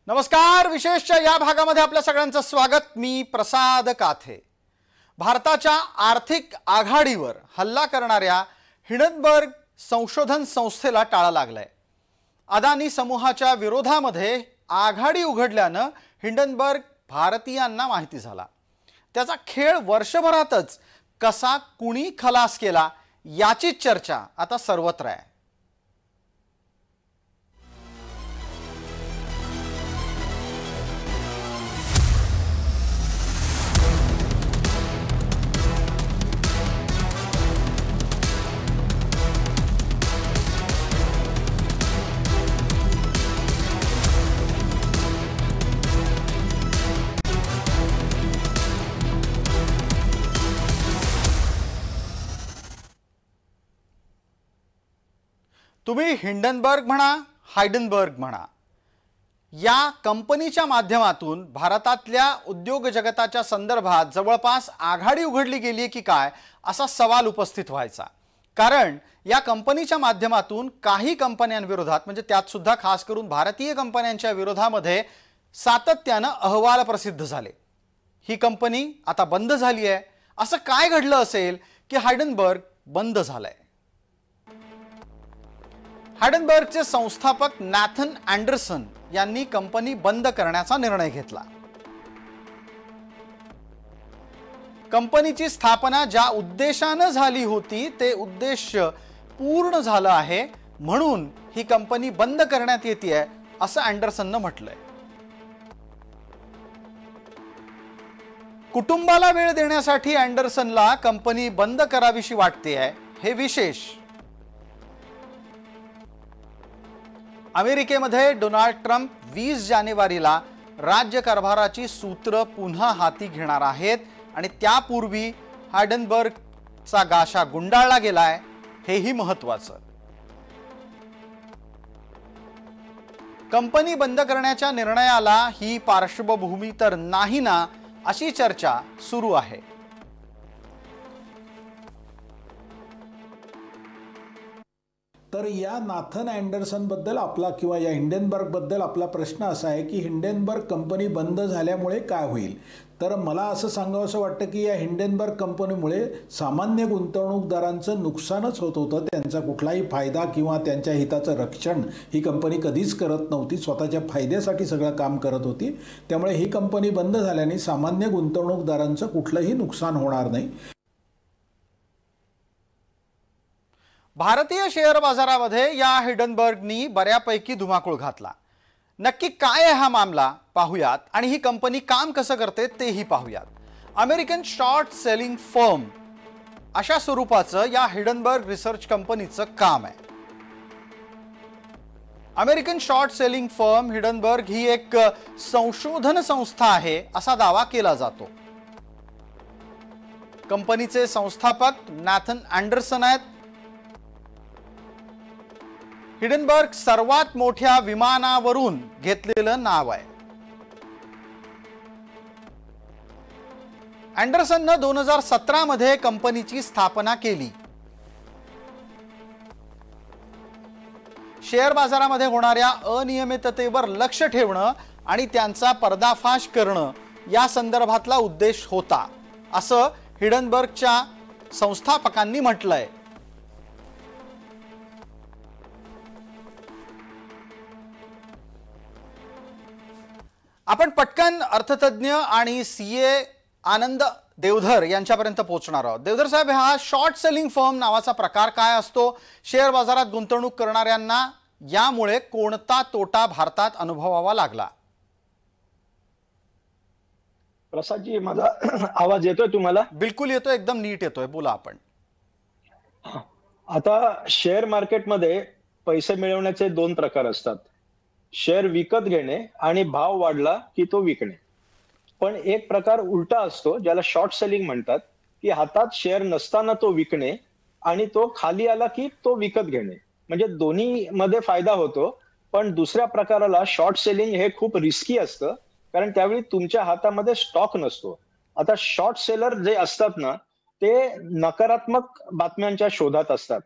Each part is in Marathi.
नमस्कार. विशेषच्या या भागामध्ये आपल्या सगळ्यांचं स्वागत. मी प्रसाद काथे. भारताच्या आर्थिक आघाडीवर हल्ला करणाऱ्या हिंडनबर्ग संशोधन संस्थेला टाळा लागलाय. अदानी समूहाच्या विरोधामध्ये आघाडी उघडल्यानं हिंडनबर्ग भारतीयांना माहिती झाला. त्याचा खेळ वर्षभरातच कसा कुणी खलास केला याची चर्चा आता सर्वत्र आहे. तुम्ही हिंडनबर्ग म्हणा, हायडनबर्ग म्हणा, या कंपनीच्या माध्यमातून भारतातल्या उद्योग जगताच्या संदर्भात जवळपास आघाडी उघडली गेली की काय असा सवाल उपस्थित व्हायचा. कारण या कंपनीच्या माध्यमातून काही कंपन्यांविरोधात, म्हणजे त्यात सुद्धा खास करून भारतीय कंपन्यांच्या विरोधामध्ये सातत्यानं अहवाल प्रसिद्ध झाले. ही कंपनी आता बंद झाली आहे. असं काय घडलं असेल की हायडनबर्ग बंद झालंय? हायडनबर्गचे संस्थापक नॅथन अँडरसन यांनी कंपनी बंद करण्याचा निर्णय घेतला. कंपनीची स्थापना ज्या उद्देशाने झाली होती ते उद्देश पूर्ण झालं आहे, म्हणून ही कंपनी बंद करण्यात येते असं अँडरसनने म्हटलंय. कुटुंबाला वेळ देण्यासाठी अँडरसनला कंपनी बंद करावीशी वाटते आहे, हे विशेष. अमेरिकेमध्ये डोनाल्ड ट्रम्प 20 जानेवारीला राज्यकारभाराची सूत्र पुन्हा हाती घेणार आहेत आणि त्यापूर्वी हायडनबर्गचा गाशा गुंडाळला गेलाय, हेही महत्त्वाचं. कंपनी बंद करण्याच्या निर्णयाला ही पार्श्वभूमी तर नाही ना, अशी चर्चा सुरू आहे. तर या नाथन अँडरसन बद्दल आपला किंवा या हिंडनबर्ग बद्दल आपला प्रश्न असा आहे की हिंडनबर्ग कंपनी बंद झाल्यामुळे काय होईल. तर मला असं सांगावंसं वाटतं की या हिंडनबर्ग कंपनीमुळे सामान्य गुंतवणूकदारांचं नुकसानच होत होतं. त्यांचा कुठलाही फायदा किंवा त्यांच्या हिताचं रक्षण ही कंपनी कधीच करत नव्हती. स्वतःच्या फायद्यासाठी सगळं काम करत होती. त्यामुळे ही कंपनी बंद झाल्याने सामान्य गुंतवणूकदारांचं कुठलंही नुकसान होणार नाही. भारतीय शेअर बाजारामध्ये या हिंडनबर्गनी बऱ्यापैकी धुमाकूळ घातला. नक्की काय आहे हा मामला पाहूयात आणि ही कंपनी काम कसं करते तेही पाहूयात. अमेरिकन शॉर्ट सेलिंग फर्म अशा स्वरूपाचं या हिंडनबर्ग रिसर्च कंपनीचं काम आहे. American short selling firm Hindenburg ही एक संशोधन संस्था आहे असा दावा केला जातो. कंपनीचे संस्थापक नॅथन अँडरसन आहेत. हिंडनबर्ग सर्वात मोठ्या विमानावरून घेतलेलं नाव आहे. अँडरसननं 2017 मध्ये कंपनीची स्थापना केली. शेअर बाजारामध्ये होणाऱ्या अनियमिततेवर लक्ष ठेवणं आणि त्यांचा पर्दाफाश करणं या संदर्भातला उद्देश होता, असं हिंडनबर्गच्या संस्थापकांनी म्हटलंय. आपण पटकन अर्थतज्ञ आणि सीए आनंद देवधर यांच्यापर्यंत पोहोचणार आहोत. देवधर साहेब, हा शॉर्ट सेलिंग फर्म नावाचा प्रकार काय असतो? शेअर बाजारात गुंतवणूक करणाऱ्यांना यामुळे कोणता तोटा भारतात अनुभवावा लागला? प्रसादजी, माझा आवाज येतोय तुम्हाला? बिलकुल येतोय, एकदम नीट येतोय, बोला आपण. आता शेअर मार्केटमध्ये पैसे मिळवण्याचे दोन प्रकार असतात. शेअर विकत घेणे आणि भाव वाढला की तो विकणे. पण एक प्रकार उलटा असतो ज्याला शॉर्ट सेलिंग म्हणतात, की हातात शेअर नसताना तो विकणे आणि तो खाली आला की तो विकत घेणे. म्हणजे दोन्ही मध्ये फायदा होतो. पण दुसऱ्या प्रकाराला शॉर्ट सेलिंग हे खूप रिस्की असतं, कारण त्यावेळी तुमच्या हातामध्ये स्टॉक नसतो. आता शॉर्ट सेलर जे असतात ना, ते नकारात्मक बातम्यांच्या शोधात असतात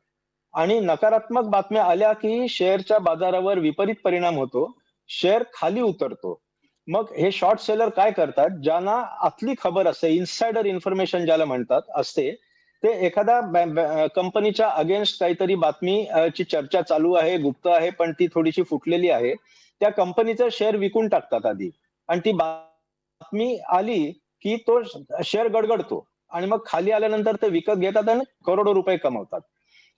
आणि नकारात्मक बातम्या आल्या की शेअरच्या बाजारावर विपरीत परिणाम होतो शेअर खाली उतरतो. मग हे शॉर्ट सेलर काय करतात, ज्यांना आतली खबर असते, इन्सायडर इन्फॉर्मेशन ज्याला म्हणतात असते, ते एखाद्या कंपनीच्या अगेन्स्ट काहीतरी बातमी ची चर्चा चालू आहे, गुप्त आहे, पण ती थोडीशी फुटलेली आहे, त्या कंपनीचं शेअर विकून टाकतात आधी. आणि ती बातमी आली की तो शेअर गडगडतो आणि मग खाली आल्यानंतर ते विकत घेतात आणि करोडो रुपये कमवतात.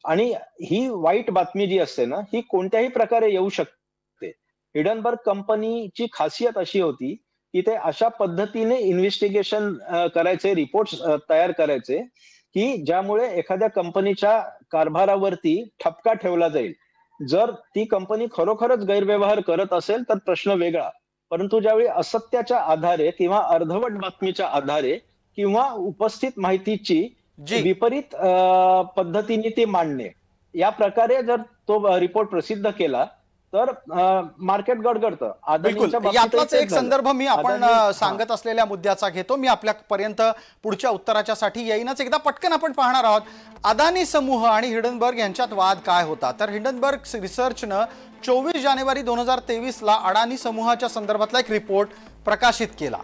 आणि ही वाईट बातमी जी असते ना, ही कोणत्याही प्रकारे येऊ शकते. हिडनबर्ग कंपनीची खासियत अशी होती की ते अशा पद्धतीने इन्व्हेस्टिगेशन करायचे, रिपोर्ट्स तयार करायचे की ज्यामुळे एखाद्या कंपनीच्या कारभारावरती ठपका ठेवला जाईल. जर ती कंपनी खरोखरच गैरव्यवहार करत असेल तर प्रश्न वेगळा, परंतु ज्यावेळी असत्याच्या आधारे किंवा अर्धवट बातमीच्या आधारे किंवा उपस्थित माहितीची जी विपरीत पद्धतीने ती मांडणे, या प्रकारे जर तो रिपोर्ट प्रसिद्ध केला तर मार्केट गडगडतं. बिलकुल, अदानीच्या बाबतीतही यातलाच तेच एक झालं. संदर्भ मी आपण अदानी- सांगत असलेल्या मुद्द्याचा घेतो. मी आपल्यापर्यंत पुढच्या उत्तराच्यासाठी येईनच. एकदा पटकन आपण पाहणार आहोत अदानी समूह आणि हिडनबर्ग यांच्यात वाद काय होता. तर हिडनबर्ग रिसर्चनं 24 जानेवारी 2023 ला अदानी समूहाच्या संदर्भातला एक रिपोर्ट प्रकाशित केला.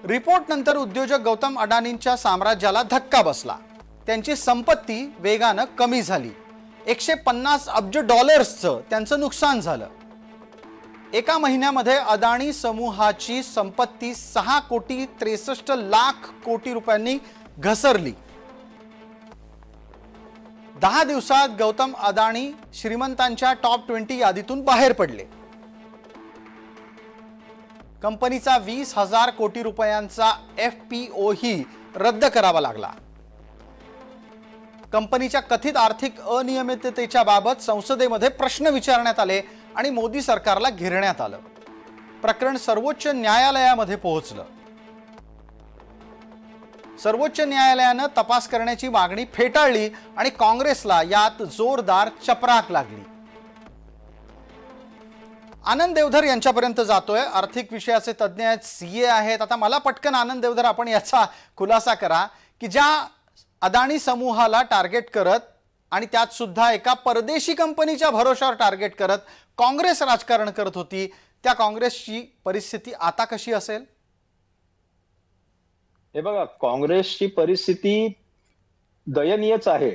रिपोर्ट नंतर उद्योजक गौतम अडानींच्या साम्राज्याला धक्का बसला. त्यांची संपत्ती वेगानं कमी झाली. 150 अब्ज डॉलर्सचं त्यांचं नुकसान झालं. एका महिन्यामध्ये अदानी समूहाची संपत्ती 6,63,00,000 कोटी रुपयांनी घसरली. 10 दिवसात गौतम अदानी श्रीमंतांच्या टॉप 20 यादीतून बाहेर पडले. कंपनीचा 20,000 कोटी रुपयांचा FPO ही रद्द करावा लागला. कंपनीच्या कथित आर्थिक अनियमिततेच्या बाबत संसदेमध्ये प्रश्न विचारण्यात आले आणि मोदी सरकारला घेरण्यात आलं. प्रकरण सर्वोच्च न्यायालयामध्ये पोहोचलं. सर्वोच्च न्यायालयानं तपास करण्याची मागणी फेटाळली आणि काँग्रेसला यात जोरदार चपराक लागली. आनंद देवधर यांच्यापर्यंत जातोय. आर्थिक विषयाचे तज्ज्ञ आहेत, CA आहेत. आता मला पटकन आनंद देवधर आपण याचा खुलासा करा की ज्या अदानी समूहाला टार्गेट करत आणि त्यात सुद्धा एका परदेशी कंपनीच्या भरोशावर टार्गेट करत काँग्रेस राजकारण करत होती, त्या काँग्रेसची परिस्थिती आता कशी असेल? हे बघा, काँग्रेसची परिस्थिती दयनीयच आहे.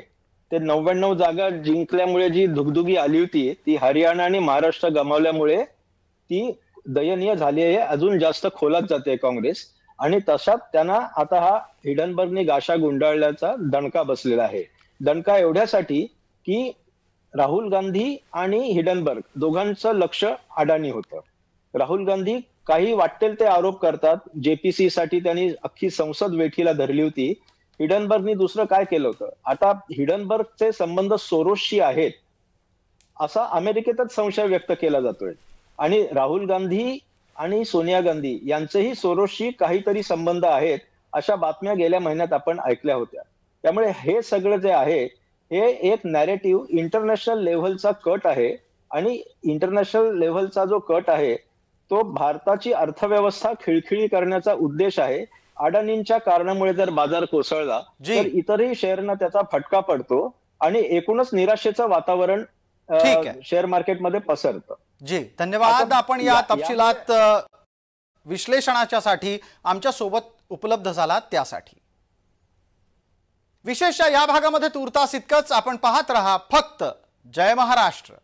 ते 99 जागा जिंकल्यामुळे जी दुगदुगी आली होती ती हरियाणा आणि महाराष्ट्र गमावल्यामुळे ती दयनीय झाली आहे. अजून जास्त खोलात जाते काँग्रेस आणि तशात त्यांना आता हा हिडनबर्गने गाशा गुंडाळल्याचा दणका बसलेला आहे. दणका एवढ्यासाठी की राहुल गांधी आणि हिडनबर्ग दोघांचं लक्ष अडानी होतं. राहुल गांधी काही वाटेल ते आरोप करतात. JPC साठी त्यांनी अख्खी संसद वेठीला धरली होती. हिडनबर्गनी दुसरं काय केलं होतं? आता हिडनबर्गचे संबंध सोरोसशी आहेत असा अमेरिकेतच संशय व्यक्त केला जातोय आणि राहुल गांधी आणि सोनिया गांधी यांचेही सोरोसशी काहीतरी संबंध आहेत अशा बातम्या गेल्या महिन्यात आपण ऐकल्या होत्या. त्यामुळे हे सगळं जे आहे हे एक नॅरेटिव्ह इंटरनॅशनल लेव्हलचा कट आहे आणि इंटरनॅशनल लेव्हलचा जो कट आहे तो भारताची अर्थव्यवस्था खिळखिळी करण्याचा उद्देश आहे. अडानींच्या कारणामुळे जर बाजार कोसळला तर इतरही शेअरना त्याचा फटका पडतो आणि एकूणच निराशेचं वातावरण शेअर मार्केटमध्ये पसरतं. जी, धन्यवाद. आपण या तपशिलात विश्लेषणाच्या साठी आमच्या सोबत उपलब्ध झालात त्यासाठी. विशेषतः या भागामध्ये तुर्तास इतकंच. आपण पाहत रहा फक्त जय महाराष्ट्र.